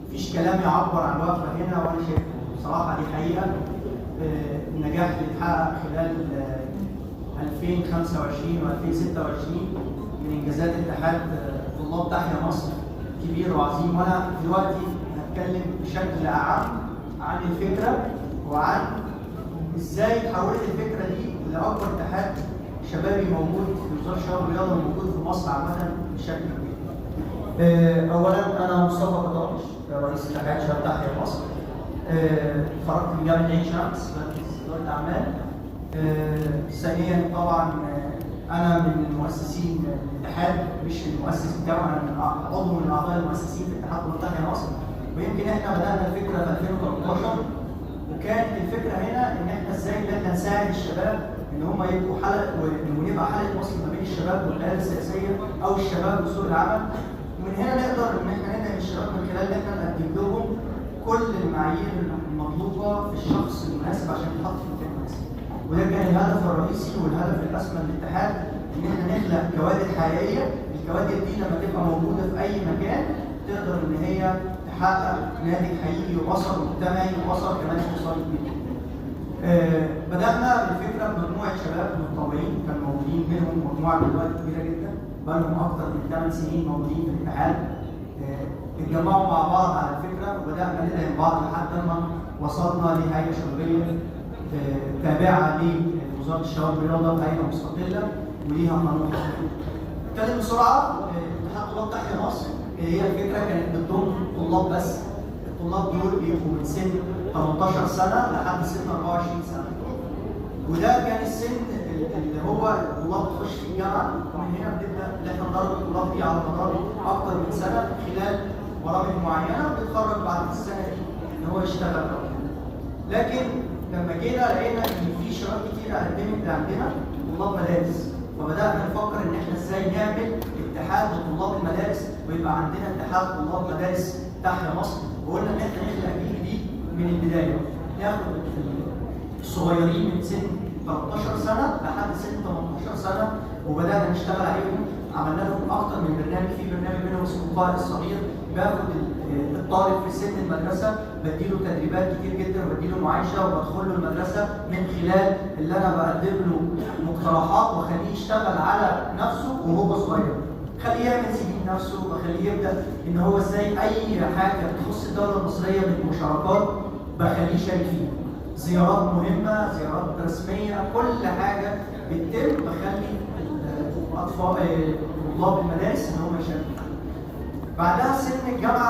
مفيش كلام يعبر عن الوقفه هنا، وانا شايف بصراحه دي حقيقه. النجاح اللي اتحقق خلال 2025 و2026 من انجازات اتحاد طلاب تحيا مصر كبير وعظيم. وانا دلوقتي هتكلم بشكل اعم عن الفكره وعن ازاي تحولت الفكره دي لاكبر اتحاد شبابي موجود في وزاره الشباب والرياضه موجود في مصر عامه بشكل كبير. اولا انا مصطفى قطاش رئيس اتحاد شباب تحيا مصر. اتخرجت من جامعه عين شمس مركز اداره اعمال. ثانيا طبعا انا من مؤسسين الاتحاد، مش المؤسس بتاعه، انا من عضو من اعضاء المؤسسين في اتحاد طلاب تحيا مصر. ويمكن احنا بدانا الفكره في 2013، وكانت الفكره هنا ان احنا ازاي نقدر نساعد الشباب ان هم يبقوا حلقه، ونبقى حلقه وصل ما بين الشباب والقياده السياسيه او الشباب وسوق العمل. ومن هنا نقدر ان احنا ندعم الشباب من خلال ان احنا نقدم لهم كل المعايير المطلوبه في الشخص المناسب عشان يتحط في المكان المناسب. وده كان الهدف الرئيسي والهدف الاسمى للاتحاد، ان احنا نخلق كوادر حقيقيه. الكوادر دي لما تبقى موجوده في اي مكان تقدر ان هي تحقق ناتج حقيقي ووصل مجتمعي ووصل كمان اقتصادي كبير. بدأنا بالفكره بمجموعه شباب متطوعين كانوا موجودين، منهم مجموعه دلوقتي كبيره جدا بقى لهم اكثر من 8 سنين موجودين في الاتحاد. اتجمعوا مع بعض على الفكره وبدأنا ندعم بعض لحد ما وصلنا لهيئه شبابيه تابعه لوزاره الشباب والرياضه وهيئه مستقله وليها قانون. اتكلم بسرعه. اتحاد طلاب تحيا مصر هي الفكره كانت بتضم طلاب بس. الطلاب دول بيبقوا من سن 18 سنه لحد سن 24 سنه. وده كان السن اللي هو الطلاب تخش في الجامعه، ومن هنا بنبدا ان احنا ندرب الطلاب دي على مدار اكثر من سنه خلال برامج معينه، وبيتخرج بعد السنه دي ان هو يشتغل. لكن لما جينا لقينا ان في شباب كتير قدمت عندنا طلاب مدارس، فبدانا نفكر ان احنا ازاي نعمل اتحاد لطلاب المدارس ويبقى عندنا اتحاد طلاب مدارس تحيا مصر. وقلنا ان احنا نخلق جيل جديد من البدايه، ناخد الصغيرين من سن 13 سنه لحد سن 18 سنه وبدانا نشتغل عليهم. عملنا لهم اكتر من برنامج، في برنامج منهم اسمه القائد الصغير، باخد الطالب في سن المدرسه بديله تدريبات كتير جدا وبديله معايشه وبدخل له المدرسه من خلال اللي انا بقدم له مقترحات واخليه يشتغل على نفسه وهو صغير. خليه يعمل سي في نفسه وبخليه يبدا ان هو ازاي اي حاجه بتخص الدوله المصريه من مشاركات بخليه يشارك فيها. زيارات مهمه، زيارات رسميه، كل حاجه بتتم بخلي اطفال طلاب المدارس ان هم يشاركوا. بعدها سن الجامعه